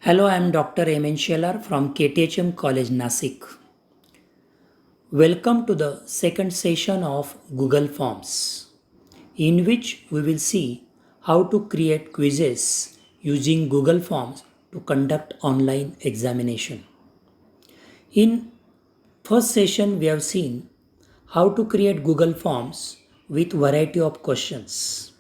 Hello, I am Dr. Emin Shelar from KTHM College, Nasik. Welcome to the second session of Google Forms, in which we will see how to create quizzes using Google Forms to conduct online examination. In first session, we have seen how to create Google Forms with variety of questions.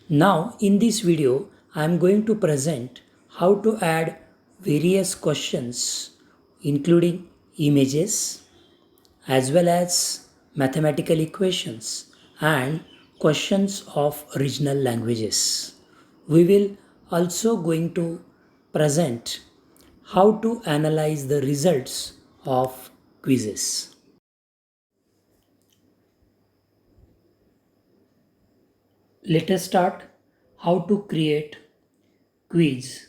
Now, in this video, I am going to present how to add various questions, including images, as well as mathematical equations and questions of regional languages. We will also going to present how to analyze the results of quizzes. Let us start how to create quiz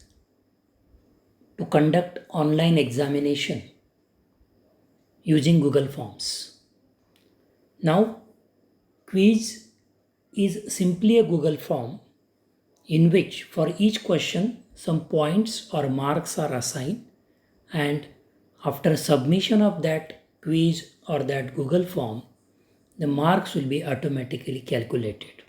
to conduct online examination using Google Forms. Now, quiz is simply a Google form in which for each question some points or marks are assigned, and after submission of that quiz or that Google form, the marks will be automatically calculated.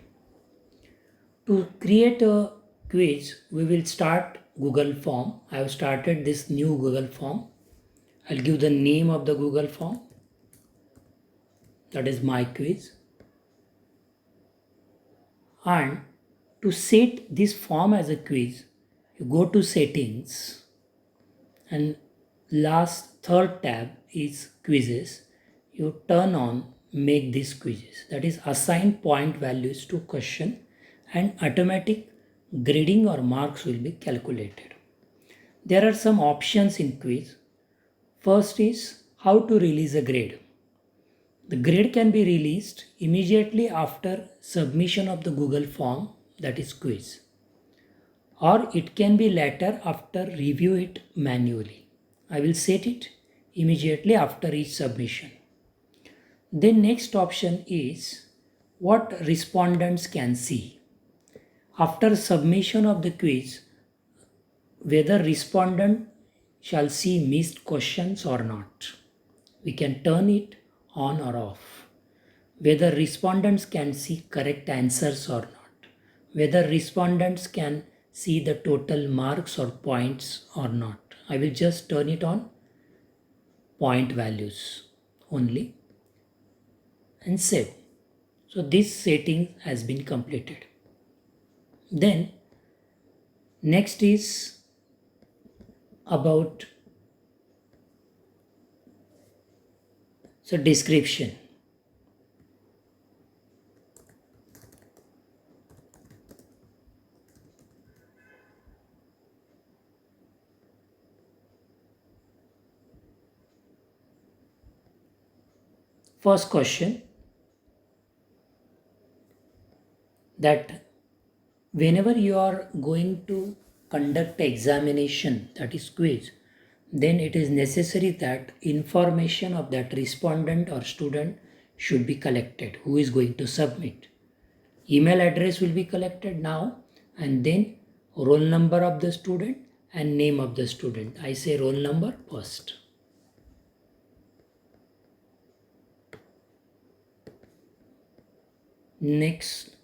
To create a quiz, we will start Google form. I have started this new Google form. I'll give the name of the Google form, that is my quiz. And to set this form as a quiz, you go to settings, and last third tab is quizzes. You turn on make these quizzes, that is assign point values to question and automatic grading or marks will be calculated. There are some options in quiz. First is how to release a grade. The grade can be released immediately after submission of the Google form, that is quiz, or it can be later after review it manually. I will set it immediately after each submission. Then next option is what respondents can see. After submission of the quiz, whether respondent shall see missed questions or not. We can turn it on or off. Whether respondents can see correct answers or not. Whether respondents can see the total marks or points or not. I will just turn it on point values only and save. So this setting has been completed. Then next is about description. First question, that whenever you are going to conduct examination, that is quiz, then it is necessary that information of that respondent or student should be collected who is going to submit. Email address will be collected now, and then roll number of the student and name of the student. I say roll number first. Next,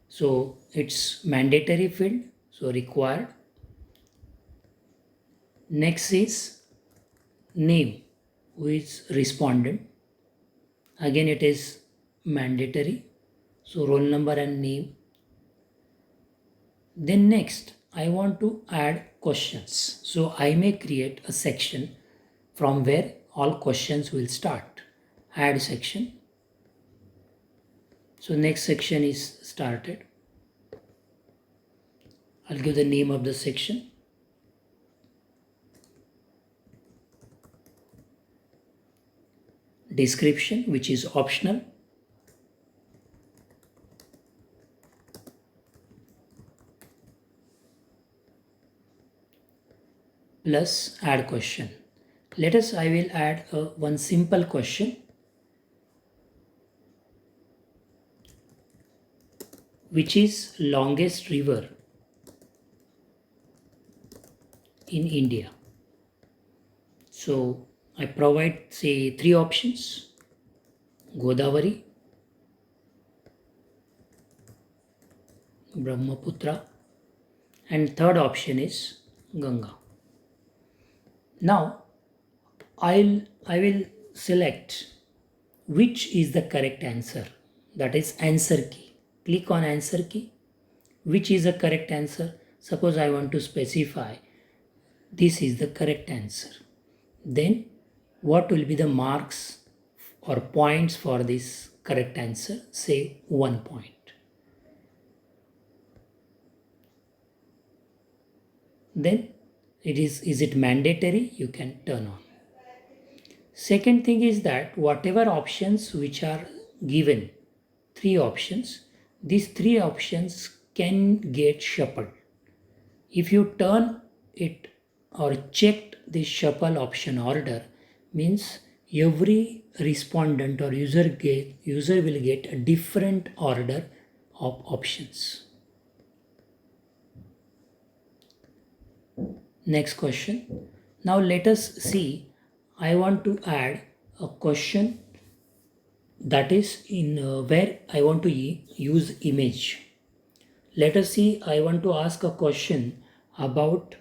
so it's mandatory field, so required. Next is name, who is respondent. Again, it is mandatory, so roll number and name. Then next, I want to add questions. So I may create a section from where all questions will start. Add section. So next section is started. I'll give the name of the section. Description, which is optional. Plus add question. I will add one simple question. Which is longest river in India. So I provide, say, three options: Godavari, Brahmaputra, and third option is Ganga. Now I will select which is the correct answer. That is answer key. Click on answer key. Which is the correct answer? Suppose I want to specify this is the correct answer. Then what will be the marks or points for this correct answer? Say 1 point. Then is it mandatory? You can turn on. Second thing is that whatever options which are given, three options, these three options can get shuffled. If you turn it or checked the shuffle option order, means every respondent or user will get a different order of options. Next question. Now let us see. I want to add a question that is in where I want to use image. Let us see. I want to ask a question about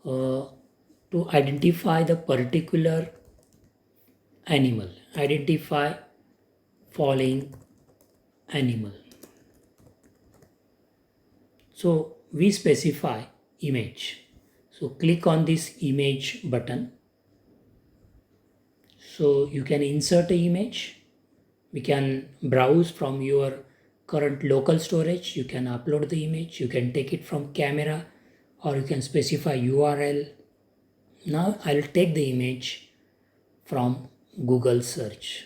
to identify the particular animal. Identify falling animal. So we specify image. So click on this image button. So you can insert an image. We can browse from your current local storage. You can upload the image. You can take it from camera, or you can specify URL. Now I'll take the image from Google search.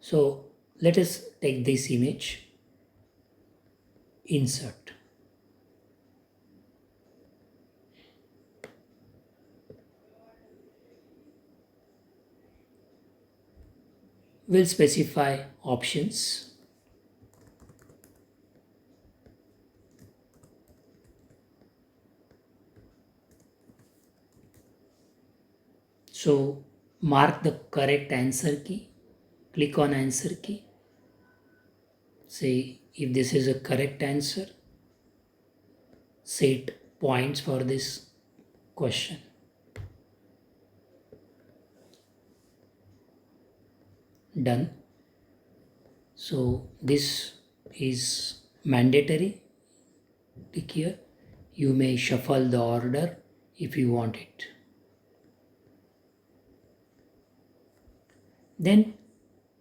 So let us take this image, insert. We'll specify options. So mark the correct answer key. Click on answer key. Say if this is a correct answer. Set points for this question. Done. So this is mandatory. Click here. You may shuffle the order if you want it. Then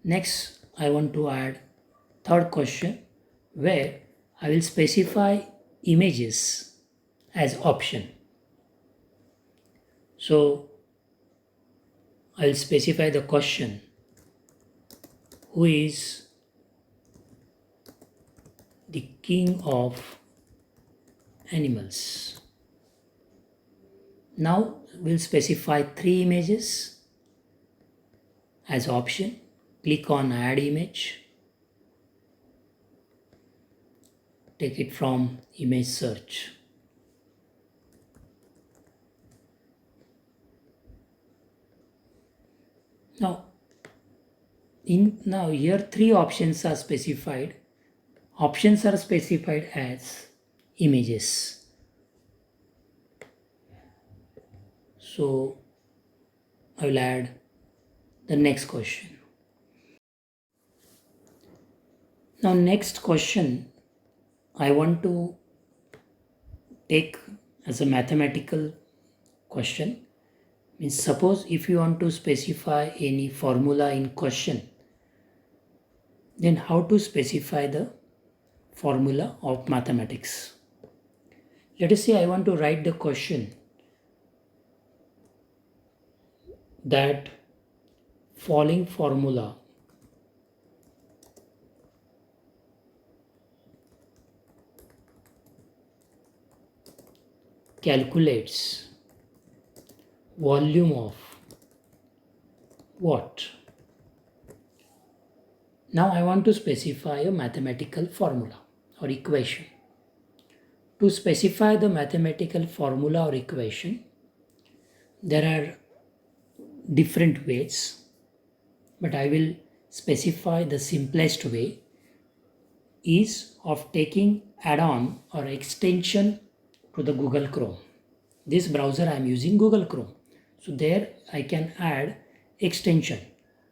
next I want to add third question where I will specify images as option. So I will specify the question: who is the king of animals? Now we'll specify three images as option. Click on add image. Take it from image search. Now here three options are specified. Options are specified as images. So I will add the next question. Now next question I want to take as a mathematical question. Means suppose if you want to specify any formula in question, then how to specify the formula of mathematics. Let us say I want to write the question that following formula calculates volume of what? Now I want to specify a mathematical formula. or equation. To specify the mathematical formula or equation, there are different ways, but I will specify the simplest way is of taking add-on or extension to the Google Chrome. This browser I am using Google Chrome. So there I can add extension.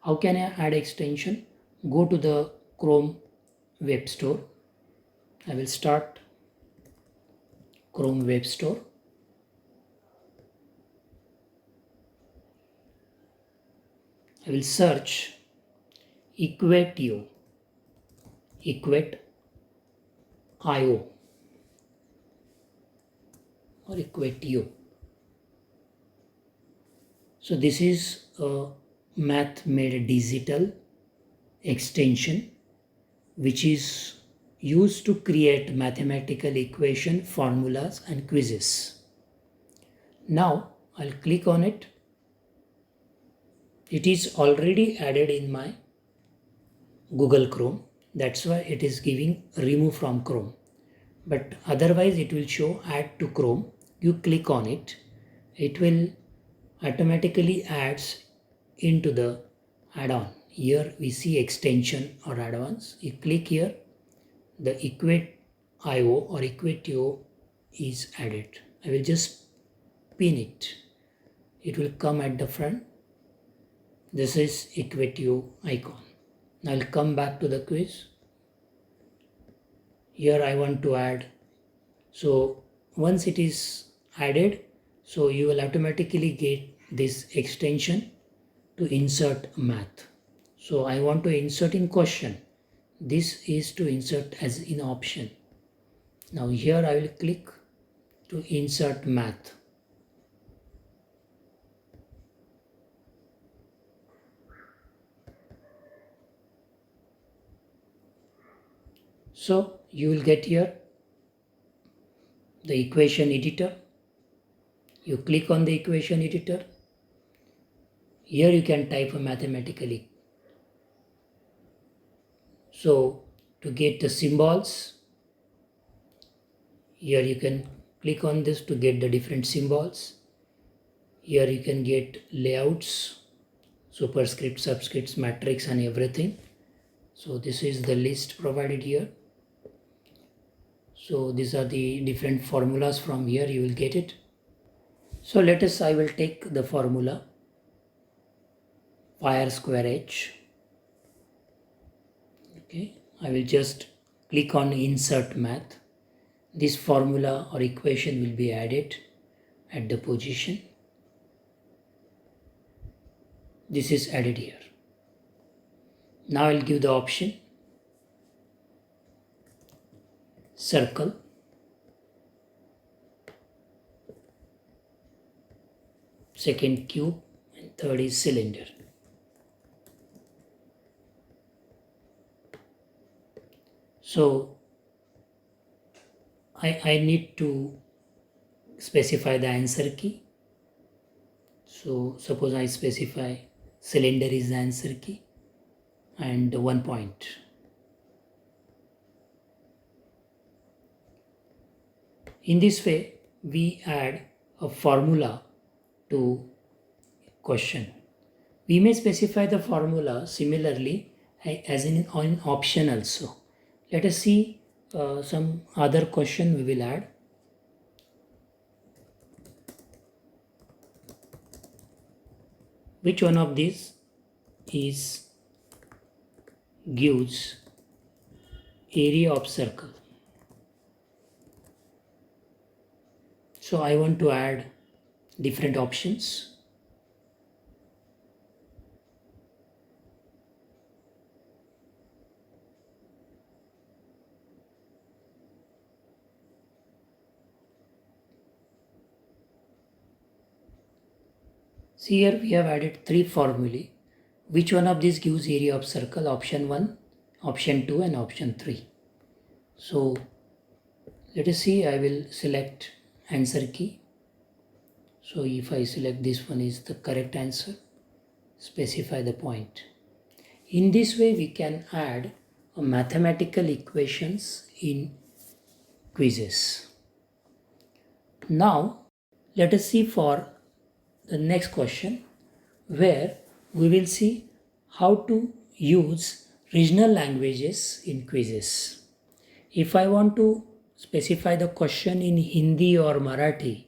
How can I add extension? Go to the Chrome Web Store. I will start Chrome Web Store. I will search Equatio, Equat.io or Equatio. So this is a math made digital extension which is used to create mathematical equation, formulas and quizzes. Now I'll click on it. It is already added in my Google Chrome. That's why it is giving remove from Chrome. But otherwise it will show add to Chrome. You click on it. It will automatically adds into the add-on. Here we see extension or add-ons. You click here, the Equat.io or Equatio is added. I will just pin it. It will come at the front. This is Equatio icon. Now I'll come back to the quiz. Here I want to add. So once it is added, so you will automatically get this extension to insert math. So I want to insert in question. This is to insert as in option. Now here I will click to insert math. So you will get here the equation editor. You click on the equation editor. Here you can type a mathematically. So to get the symbols, here you can click on this to get the different symbols. Here you can get layouts, superscript, subscripts, matrix and everything. So this is the list provided here. So these are the different formulas from here, you will get it. So I will take the formula pi r square h. Okay, I will just click on insert math. This formula or equation will be added at the position. This is added here. Now I'll give the option circle, second cube and third is cylinder. So I need to specify the answer key. So suppose I specify cylinder is the answer key and 1 point. In this way, we add a formula to question. We may specify the formula similarly as in on option also. Let us see some other question we will add. Which one of these gives area of circle? So I want to add different options. See here we have added 3 formulae. Which one of these gives area of circle? Option 1, option 2 and option 3. So let us see, I will select answer key. So if I select this one is the correct answer, specify the point. In this way we can add mathematical equations in quizzes. Now, let us see for the next question, where we will see how to use regional languages in quizzes. If I want to specify the question in Hindi or Marathi,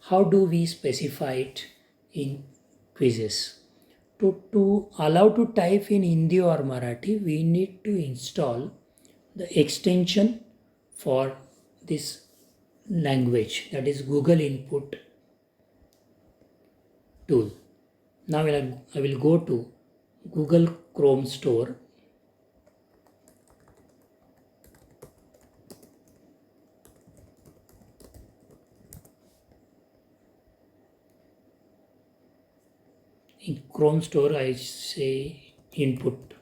how do we specify it in quizzes? To allow to type in Hindi or Marathi, we need to install the extension for this language, that is Google Input tool. Now I will go to Google Chrome Store. In Chrome Store, I say Input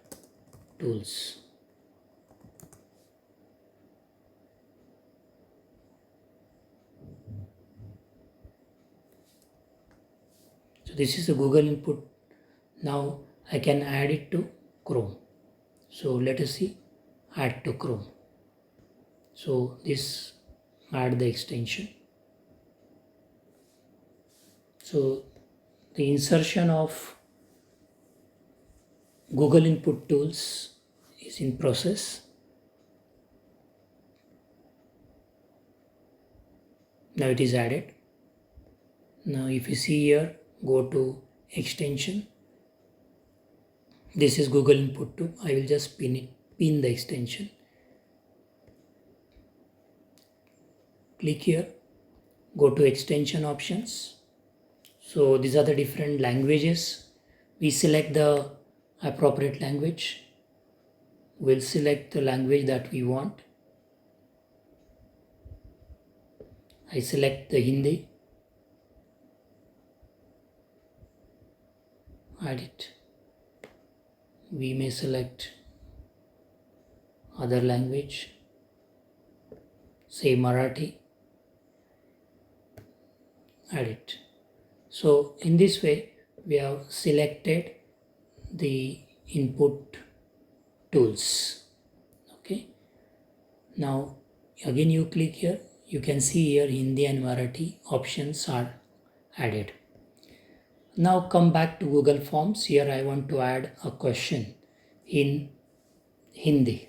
Tools. So this is the Google Input. Now I can add it to Chrome. So let us see, add to Chrome. So this add the extension. So the insertion of Google Input Tools is in process. Now it is added. Now if you see here, go to extension. This is Google Input Tool. I will just pin the extension. Click here, go to extension options. So these are the different languages. We select the appropriate language. We'll select the language that we want. I select the Hindi. Add it. We may select other language, say Marathi. Add it. So in this way, we have selected the input tools. Okay. Now again you click here. You can see here Hindi and Marathi options are added. Now come back to Google Forms. Here I want to add a question in Hindi.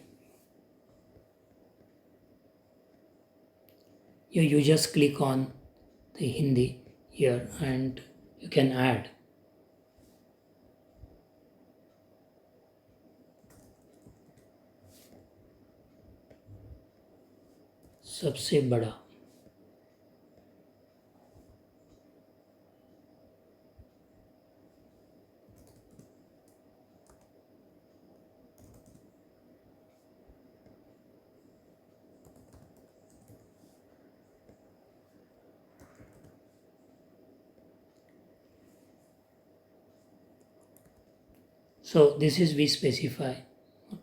You just click on the Hindi here and you can add. सबसे बड़ा. So this is we specify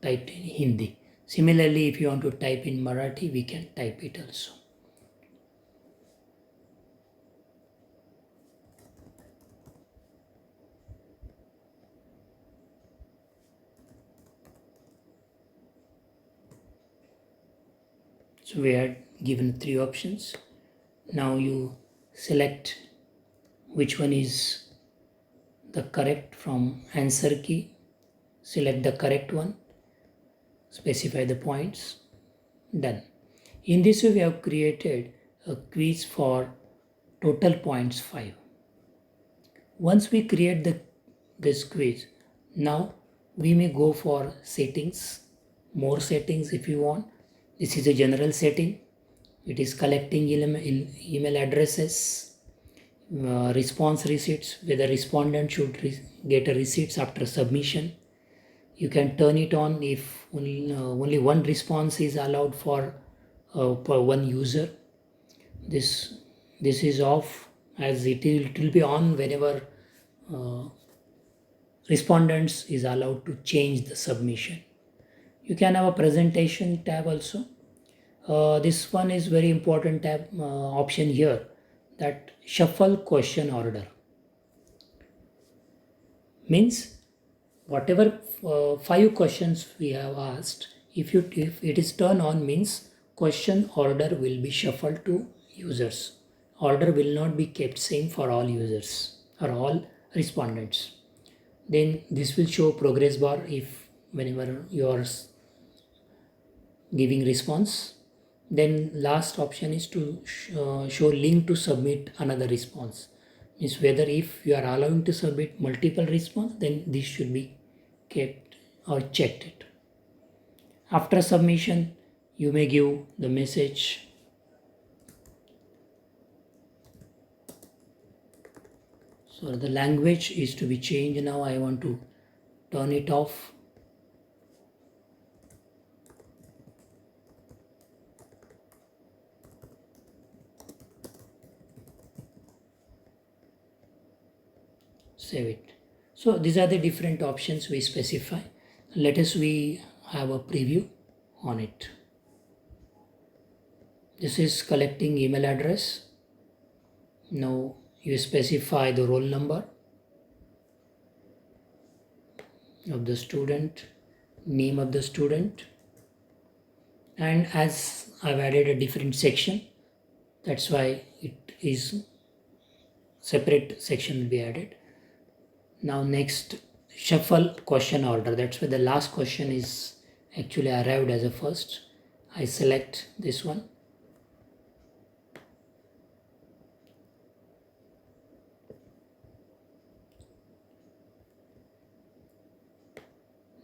typed in Hindi. Similarly, if you want to type in Marathi, we can type it also. So we had given 3 options. Now you select which one is the correct from answer key. Select the correct one. Specify the points. Done. In this way, we have created a quiz for total points 5. Once we create this quiz, now we may go for settings, more settings if you want. This is a general setting. It is collecting email addresses, response receipts, whether respondent should get a receipts after submission. You can turn it on if only one response is allowed for per one user. This is off, as it will be on whenever respondents is allowed to change the submission. You can have a presentation tab also. This one is very important tab option here, that shuffle question order. Means whatever 5 questions we have asked, If it is turn on means question order will be shuffled to users. Order will not be kept same for all users or all respondents. Then this will show progress bar if whenever you are giving response. Then last option is to show link to submit another response. Means whether if you are allowing to submit multiple response, then this should be kept or checked it. After submission, you may give the message. So the language is to be changed now. I want to turn it off. Save it. So these are the different options we specify. Let us we have a preview on it. This is collecting email address. Now you specify the roll number of the student, name of the student, and as I've added a different section, that's why it is separate section will be added. Now next, shuffle question order. That's why the last question is actually arrived as a first. I select this one.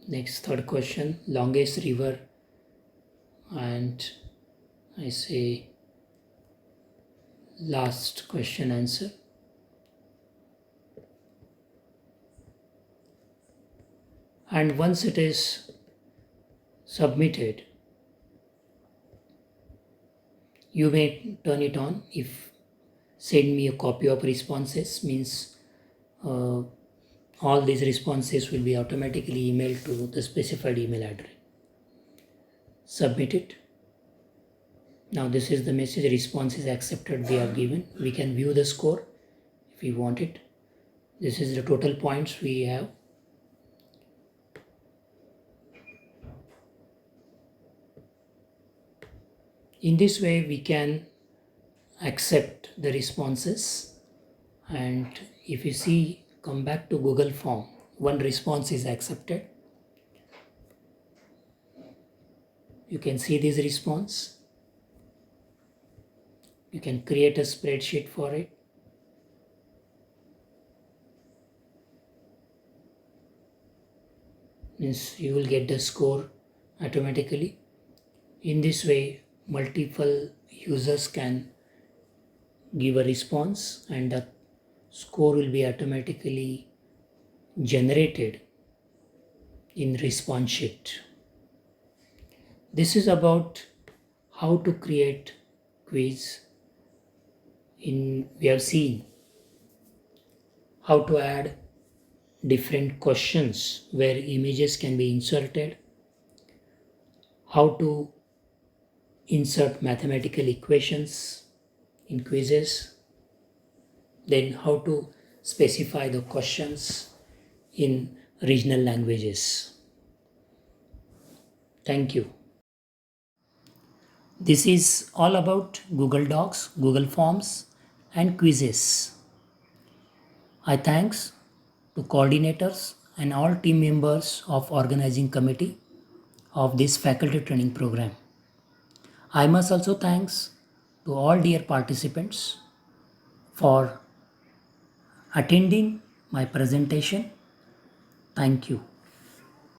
Next, third question, longest river, and I say last question answer. And once it is submitted, you may turn it on. If send me a copy of responses means all these responses will be automatically emailed to the specified email address. Submit it. Now this is the message, response is accepted, we have given. We can view the score if we want it. This is the total points we have. In this way we can accept the responses, and if you see, come back to Google form, one response is accepted. You can see this response. You can create a spreadsheet for it. Means you will get the score automatically. In this way, multiple users can give a response and the score will be automatically generated in response sheet. This is about how to create quiz. We have seen how to add different questions where images can be inserted, how to insert mathematical equations in quizzes, then how to specify the questions in regional languages. Thank you. This is all about Google Docs, Google Forms, and quizzes. I thanks to coordinators and all team members of organizing committee of this faculty training program. I must also thanks to all dear participants for attending my presentation. Thank you.